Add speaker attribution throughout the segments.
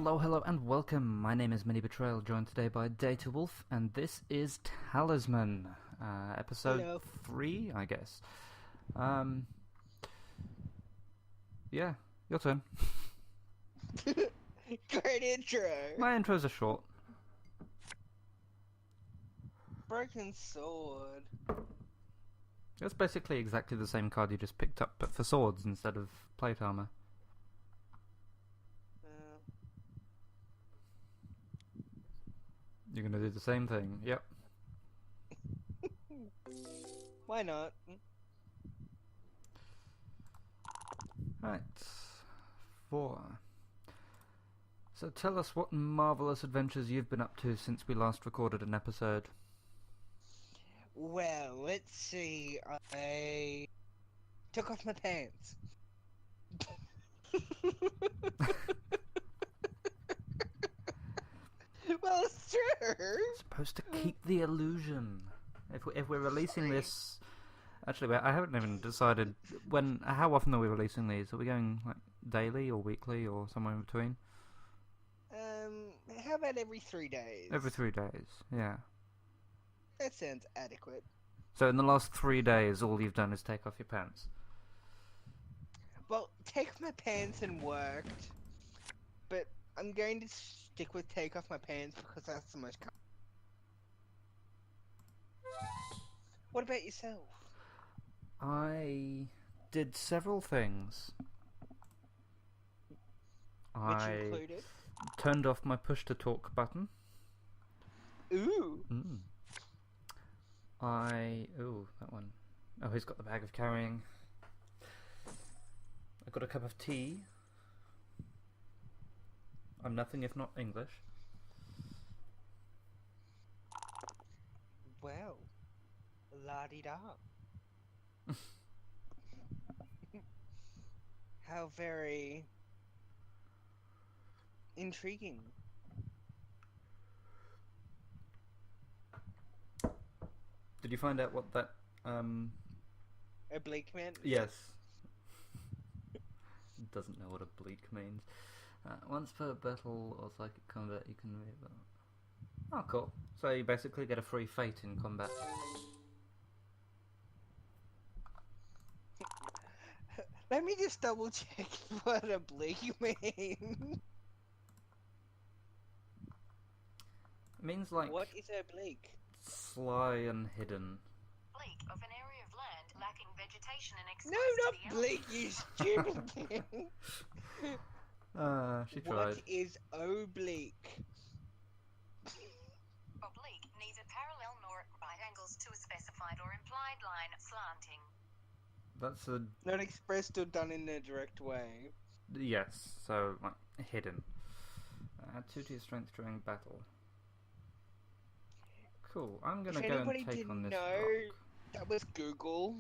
Speaker 1: Hello, hello, and welcome. My name is MiniBetrayal, joined today by Data Wolf, and this is Talisman, episode
Speaker 2: Hello.
Speaker 1: 3, I guess. Yeah, your turn.
Speaker 2: Great intro.
Speaker 1: My intros are short.
Speaker 2: Broken sword.
Speaker 1: It's basically exactly the same card you just picked up, but for swords instead of plate armor. You're gonna do the same thing, yep.
Speaker 2: Why not?
Speaker 1: Right. 4. So tell us what marvellous adventures you've been up to since we last recorded an episode.
Speaker 2: Well, let's see. I took off my pants. Well, it's true.
Speaker 1: Supposed to keep the illusion. If we're releasing this, actually, I haven't even decided how often are we releasing these? Are we going like daily or weekly or somewhere in between?
Speaker 2: How about every 3 days?
Speaker 1: Every 3 days, yeah.
Speaker 2: That sounds adequate.
Speaker 1: So in the last 3 days, all you've done is take off your pants.
Speaker 2: Well, take off my pants and worked, but I'm going to stick with take off my pants because that's the most. What about yourself?
Speaker 1: I did several things.
Speaker 2: Which included?
Speaker 1: Turned off my push-to-talk button.
Speaker 2: Ooh.
Speaker 1: That one. Oh, he's got the bag of carrying. I got a cup of tea. I'm nothing if not English.
Speaker 2: Well, la-di-da. How very intriguing.
Speaker 1: Did you find out what that
Speaker 2: Oblique man?
Speaker 1: Yes. Doesn't know what oblique means. Once per battle or psychic combat, you can move. Oh, cool. So you basically get a free fate in combat.
Speaker 2: Let me just double check what oblique means.
Speaker 1: It means like
Speaker 2: What is oblique?
Speaker 1: sly and hidden.
Speaker 3: Bleak of an area of land lacking vegetation and exposed
Speaker 2: No,
Speaker 3: to
Speaker 2: not
Speaker 3: the
Speaker 2: bleak, you stupid thing.
Speaker 1: She tried.
Speaker 2: What is oblique?
Speaker 3: Oblique, neither parallel nor at right angles to a specified or implied line, slanting.
Speaker 1: That's a
Speaker 2: Not expressed or done in a direct way.
Speaker 1: yes. So like hidden. Add 2 to your strength during battle. Cool. I'm gonna
Speaker 2: If
Speaker 1: go
Speaker 2: anybody
Speaker 1: and take
Speaker 2: didn't
Speaker 1: on this
Speaker 2: know,
Speaker 1: rock.
Speaker 2: that was Google.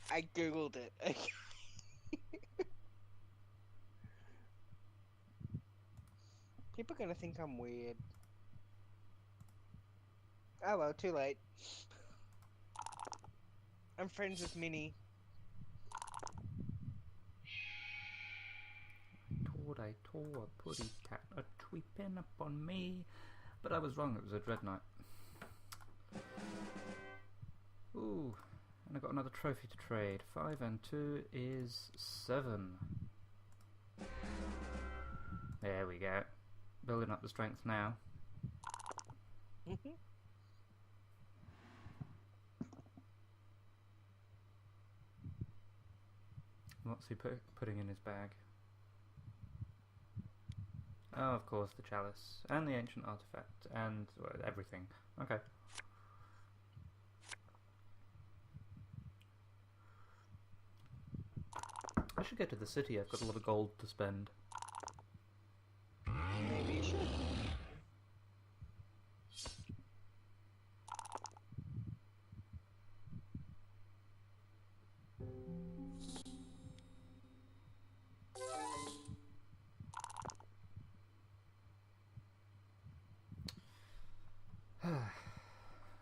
Speaker 2: I googled it. People are gonna think I'm weird. Oh well, too late. I'm friends with Minnie.
Speaker 1: I tore a putty cat a tweeping upon me, but I was wrong. It was a dread knight. Ooh, and I got another trophy to trade. 5 and 2 is 7. There we go. Building up the strength now. What's he putting in his bag? Oh, of course, the chalice and the ancient artifact and everything. Okay. I should go to the city. I've got a lot of gold to spend.
Speaker 2: Maybe you should.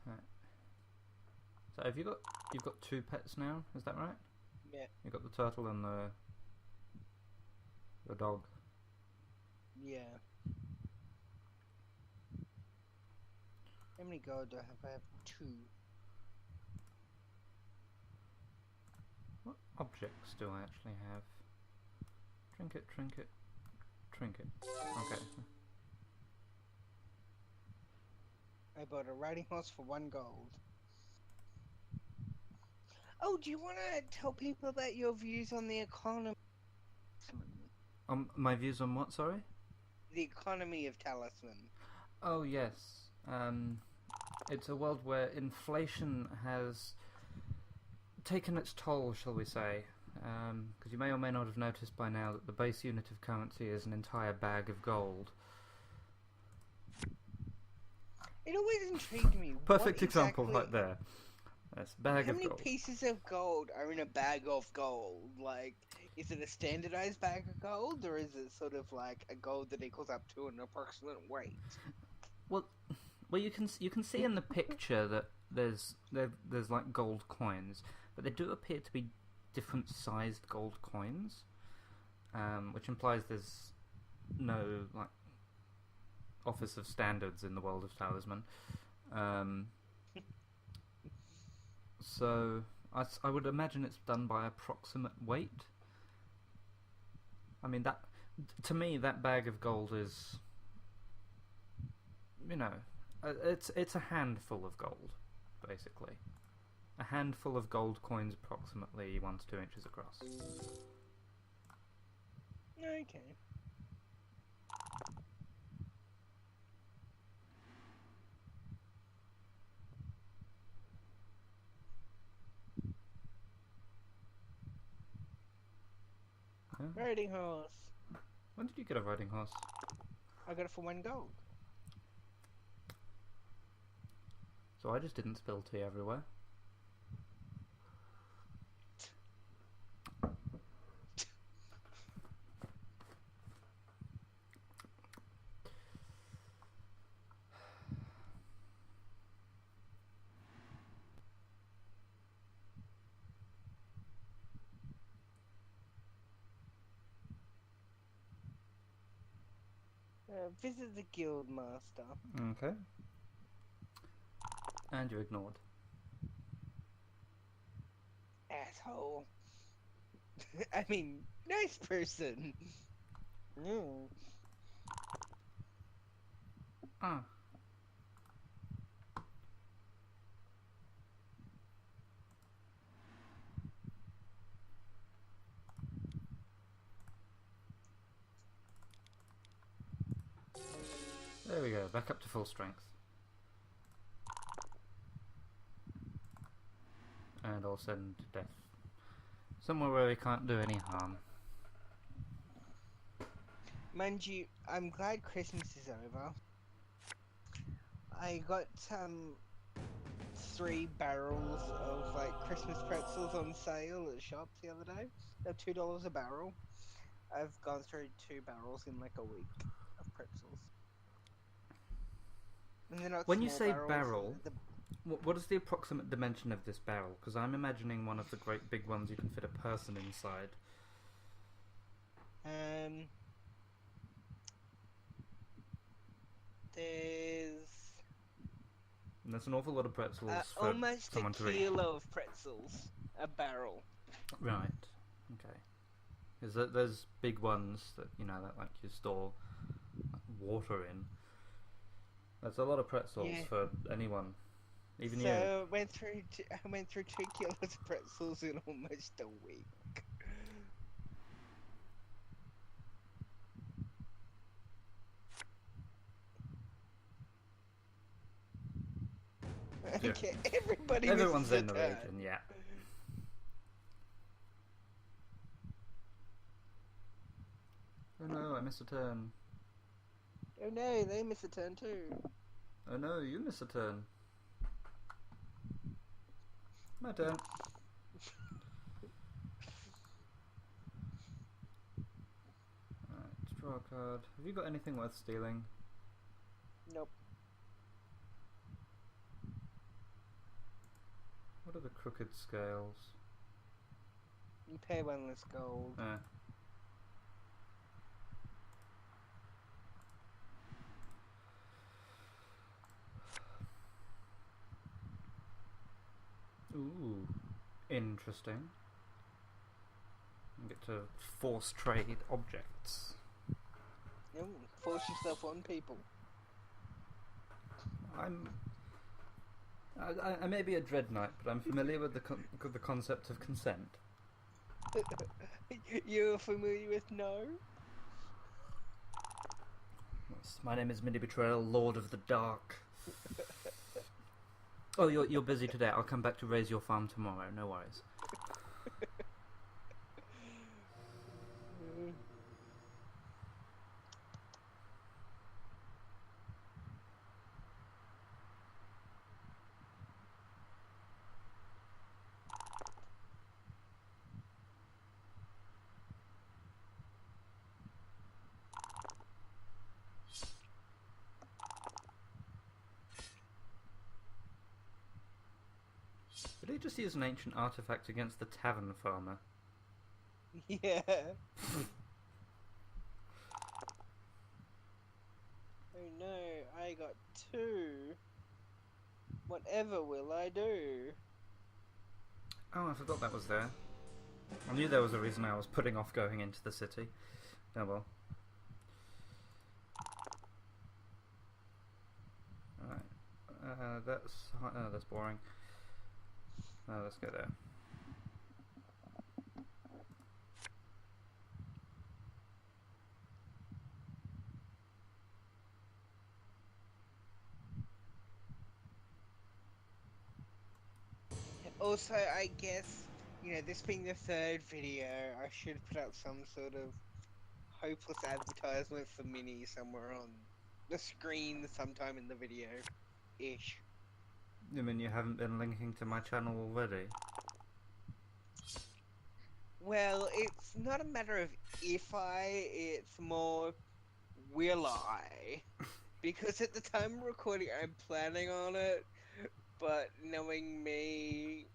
Speaker 1: Right. So have you've got 2 pets now? Is that right?
Speaker 2: Yeah.
Speaker 1: You've got the turtle and the dog.
Speaker 2: Yeah. How many gold do I have? I have 2.
Speaker 1: What objects do I actually have? Trinket, trinket, trinket. Okay.
Speaker 2: I bought a riding horse for 1 gold. Oh, do you want to tell people about your views on the economy?
Speaker 1: My views on what? Sorry.
Speaker 2: The economy of Talisman.
Speaker 1: Oh yes. It's a world where inflation has taken its toll, shall we say? Because you may or may not have noticed by now that the base unit of currency is an entire bag of gold.
Speaker 2: It always intrigued me.
Speaker 1: Perfect
Speaker 2: what
Speaker 1: example
Speaker 2: exactly,
Speaker 1: right there. That's bag
Speaker 2: How
Speaker 1: of
Speaker 2: many
Speaker 1: gold.
Speaker 2: pieces of gold are in a bag of gold? Like, is it a standardized bag of gold, or is it sort of like a gold that equals up to an approximate weight?
Speaker 1: Well, you can see in the picture that there's like gold coins, but they do appear to be different sized gold coins, which implies there's no like office of standards in the world of Talisman. So I would imagine it's done by approximate weight. I mean, that to me, that bag of gold is, you know, it's a handful of gold, basically. A handful of gold coins, approximately 1 to 2 inches across.
Speaker 2: Okay.
Speaker 1: Yeah.
Speaker 2: Riding horse.
Speaker 1: When did you get a riding horse?
Speaker 2: I got it for 1 gold.
Speaker 1: So I just didn't spill tea everywhere.
Speaker 2: Visit the guild master.
Speaker 1: Okay. And you ignored.
Speaker 2: Asshole. I mean, nice person. Mm.
Speaker 1: Ah. There we go, back up to full strength. And I'll send Death somewhere where he can't do any harm.
Speaker 2: Mind you, I'm glad Christmas is over. I got 3 barrels of like Christmas pretzels on sale at shops the other day. They're $2 a barrel. I've gone through 2 barrels in like a week of pretzels. And they're not
Speaker 1: When you
Speaker 2: small
Speaker 1: say
Speaker 2: barrels,
Speaker 1: barrel,
Speaker 2: the-
Speaker 1: what is the approximate dimension of this barrel? Because I'm imagining one of the great big ones you can fit a person inside. And there's an awful lot of pretzels for
Speaker 2: almost a
Speaker 1: someone to eat.
Speaker 2: kilo of pretzels. A barrel.
Speaker 1: Right. Okay. Because there's big ones that that like you store water in. That's a lot of pretzels for anyone, even you.
Speaker 2: So I went through 2 kilos of pretzels in almost a week.
Speaker 1: Yeah.
Speaker 2: Okay,
Speaker 1: Everyone's
Speaker 2: misses
Speaker 1: in the
Speaker 2: a turn.
Speaker 1: region, yeah. Oh no, I missed a turn.
Speaker 2: Oh no, they miss a turn too.
Speaker 1: Oh no, you missed a turn. My turn. Alright, draw a card. Have you got anything worth stealing?
Speaker 2: Nope.
Speaker 1: What are the crooked scales?
Speaker 2: You pay 1 less gold.
Speaker 1: Interesting. You get to force trade objects.
Speaker 2: You know, force yourself on people.
Speaker 1: I may be a Dread Knight, but I'm familiar with the concept of consent.
Speaker 2: You're familiar with no?
Speaker 1: Yes, my name is MiniBetrayal, Lord of the Dark. Oh, you're busy today. I'll come back to raise your farm tomorrow. No worries. Did he just use an ancient artifact against the tavern farmer?
Speaker 2: Yeah. Oh no, I got 2. Whatever will I do?
Speaker 1: Oh, I forgot that was there. I knew there was a reason I was putting off going into the city. Oh well. Alright. That's boring. Let's go there.
Speaker 2: Also, I guess, this being the 3rd video, I should put out some sort of hopeless advertisement for Mini somewhere on the screen sometime in the video-ish.
Speaker 1: You mean you haven't been linking to my channel already?
Speaker 2: Well, it's not a matter of it's more will I? Because at the time of recording, I'm planning on it, but knowing me...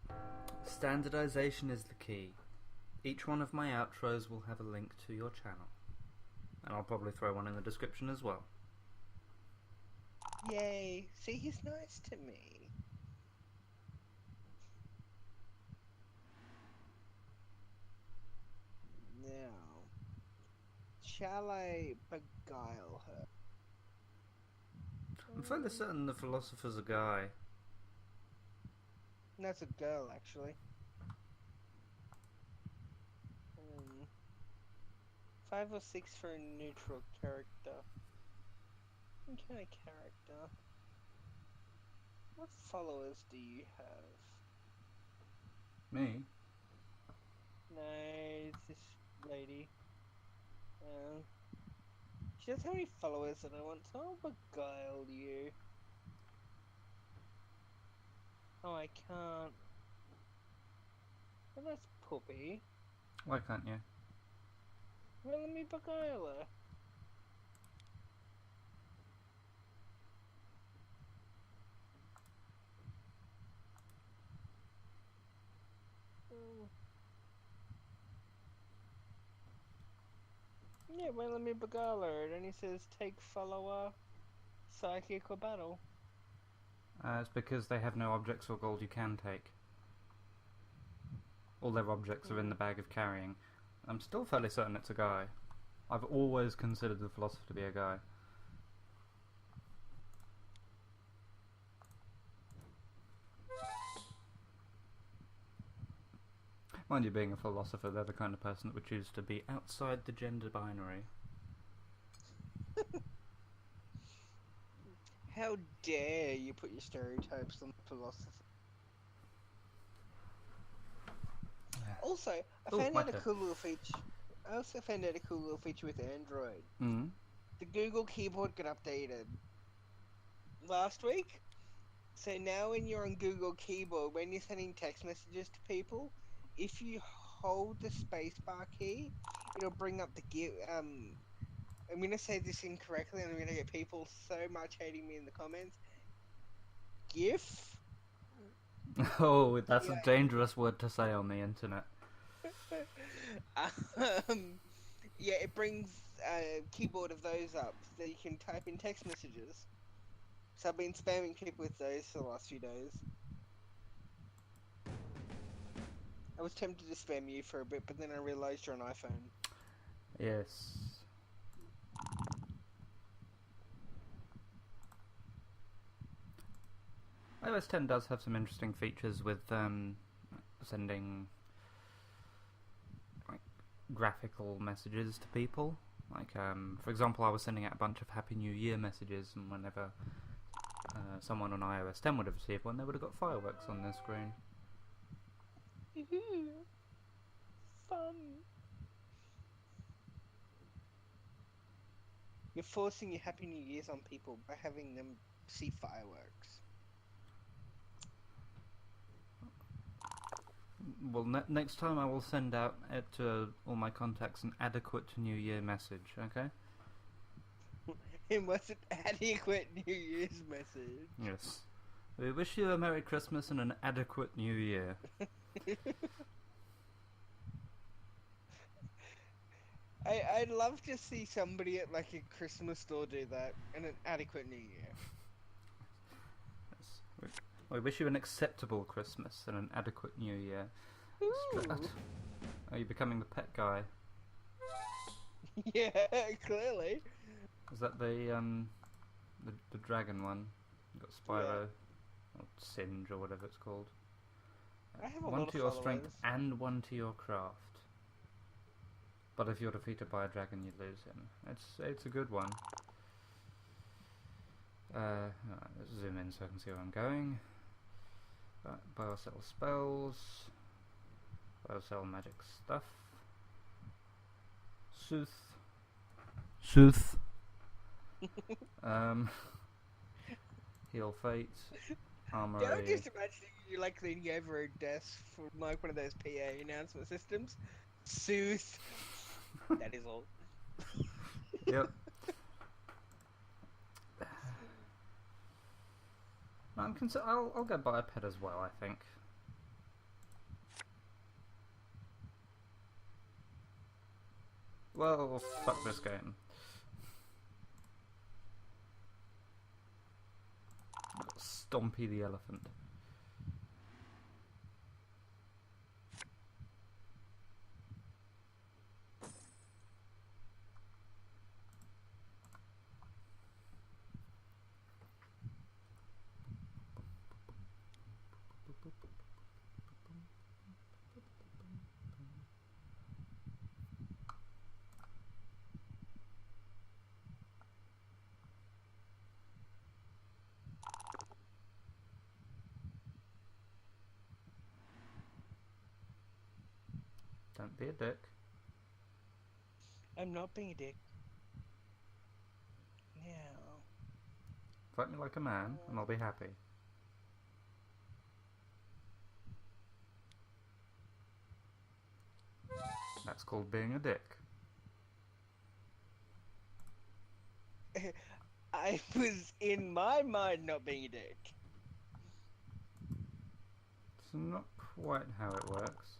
Speaker 1: Standardization is the key. Each one of my outros will have a link to your channel. And I'll probably throw one in the description as well.
Speaker 2: Yay! See, he's nice to me. Now, shall I beguile her?
Speaker 1: I'm fairly certain the philosopher's a guy.
Speaker 2: That's a girl, actually. 5 or 6 for a neutral character. What kind of character? What followers do you have?
Speaker 1: Me?
Speaker 2: No, it's this lady. She doesn't have any followers that I want, so I'll beguile you. Oh, I can't. Well, that's Puppy.
Speaker 1: Why can't you?
Speaker 2: Well, let me beguile her. Yeah, well, let me beguile her. It only says take follower, psychic or battle.
Speaker 1: It's because they have no objects or gold you can take. All their objects are in the bag of carrying. I'm still fairly certain it's a guy. I've always considered the philosopher to be a guy. Mind you, being a philosopher, they're the kind of person that would choose to be outside the gender binary.
Speaker 2: How dare you put your stereotypes on philosophy? Also, I found out a cool little feature. I also found out a cool little feature with Android.
Speaker 1: Mm.
Speaker 2: The Google keyboard got updated last week. So now when you're on Google keyboard, when you're sending text messages to people, if you hold the spacebar key, it'll bring up the GIF. I'm gonna say this incorrectly, and I'm gonna get people so much hating me in the comments. GIF.
Speaker 1: Oh, that's a dangerous word to say on the internet.
Speaker 2: Yeah, it brings a keyboard of those up so that you can type in text messages. So I've been spamming people with those for the last few days. I was tempted to spam you for a bit, but then I realised you're an iPhone.
Speaker 1: Yes. iOS 10 does have some interesting features with sending like graphical messages to people. Like, for example, I was sending out a bunch of Happy New Year messages, and whenever someone on iOS 10 would have received one, they would have got fireworks on their screen.
Speaker 2: Fun. You're forcing your Happy New Year's on people by having them see fireworks.
Speaker 1: Well, next time I will send out to all my contacts an adequate New Year message, okay?
Speaker 2: It was an adequate New Year's message.
Speaker 1: Yes. We wish you a Merry Christmas and an adequate New Year.
Speaker 2: I'd love to see somebody at like a Christmas store do that, and an adequate New Year.
Speaker 1: Yes. We wish you an acceptable Christmas and an adequate New Year.
Speaker 2: Ooh.
Speaker 1: Are you becoming the pet guy?
Speaker 2: Yeah, clearly.
Speaker 1: Is that the dragon one? You got Spyro, or Singe, or whatever it's called.
Speaker 2: I have a
Speaker 1: one
Speaker 2: lot
Speaker 1: to
Speaker 2: of
Speaker 1: your strength
Speaker 2: followers.
Speaker 1: and one to your craft. But if you're defeated by a dragon, you lose him. It's a good one. Alright, let's zoom in so I can see where I'm going. Biocell spells. Biocell magic stuff. Sooth. Heal fate. Armory.
Speaker 2: Yeah, I'm just imagining you like leaning over a desk from like one of those PA announcement systems. Sooth. That is all.
Speaker 1: Yep. I'll go buy a pet as well, I think. Well, fuck this game. Stompy the elephant. Don't be a dick.
Speaker 2: I'm not being a dick. Now.
Speaker 1: Fight me like a man, and I'll be happy. That's called being a dick.
Speaker 2: I was in my mind not being a dick.
Speaker 1: It's not quite how it works.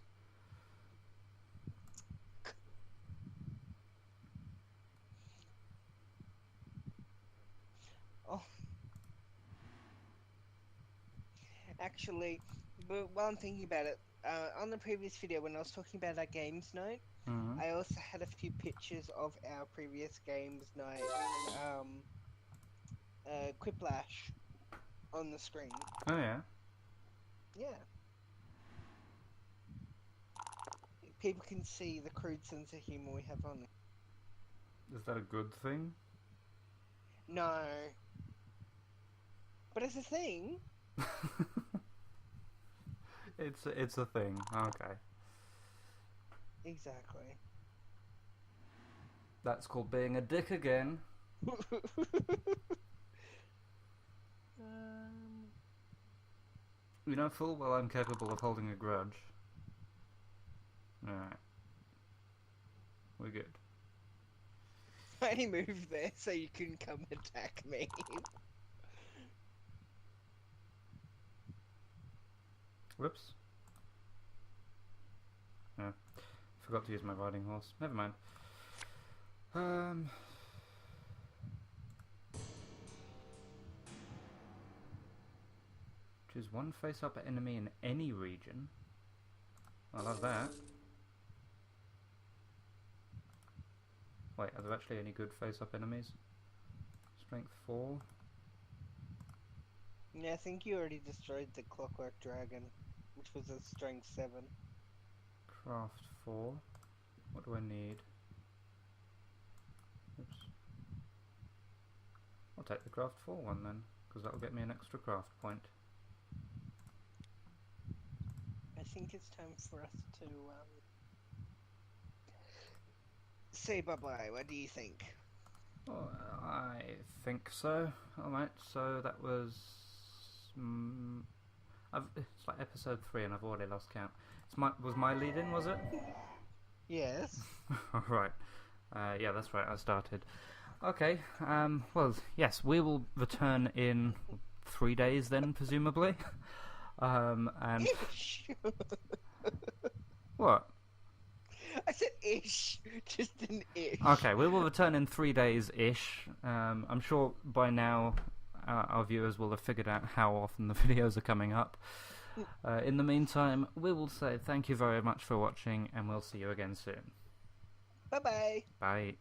Speaker 2: Oh. Actually, but while I'm thinking about it, on the previous video when I was talking about our games night,
Speaker 1: Mm-hmm.
Speaker 2: I also had a few pictures of our previous games night, Quiplash, on the screen.
Speaker 1: Oh yeah.
Speaker 2: Yeah. People can see the crude sense of humor we have on it.
Speaker 1: Is that a good thing?
Speaker 2: No. But it's a thing.
Speaker 1: It's a thing. Okay.
Speaker 2: Exactly.
Speaker 1: That's called being a dick again. You know full well I'm capable of holding a grudge. Alright. We're good.
Speaker 2: I only moved there so you can come attack me.
Speaker 1: Whoops. Yeah. Forgot to use my riding horse. Never mind. Choose one face-up enemy in any region. I'll have that. Wait, are there actually any good face-up enemies? Strength 4.
Speaker 2: Yeah, I think you already destroyed the Clockwork Dragon, which was a strength 7.
Speaker 1: Craft 4. What do I need? Oops. I'll take the craft 4 one then, because that'll get me an extra craft point.
Speaker 2: I think it's time for us to say bye-bye. What do you think?
Speaker 1: Well, I think so. Alright, so that was... it's like episode 3 and I've already lost count. Was my lead-in, was it?
Speaker 2: Yes.
Speaker 1: Right. Yeah, that's right, I started. Okay, well, yes, we will return in 3 days then, presumably. And...
Speaker 2: Ish.
Speaker 1: What?
Speaker 2: I said ish. Just an ish.
Speaker 1: Okay, we will return in 3 days-ish. I'm sure by now our viewers will have figured out how often the videos are coming up. In the meantime, we will say thank you very much for watching, and we'll see you again soon.
Speaker 2: Bye-bye.
Speaker 1: Bye.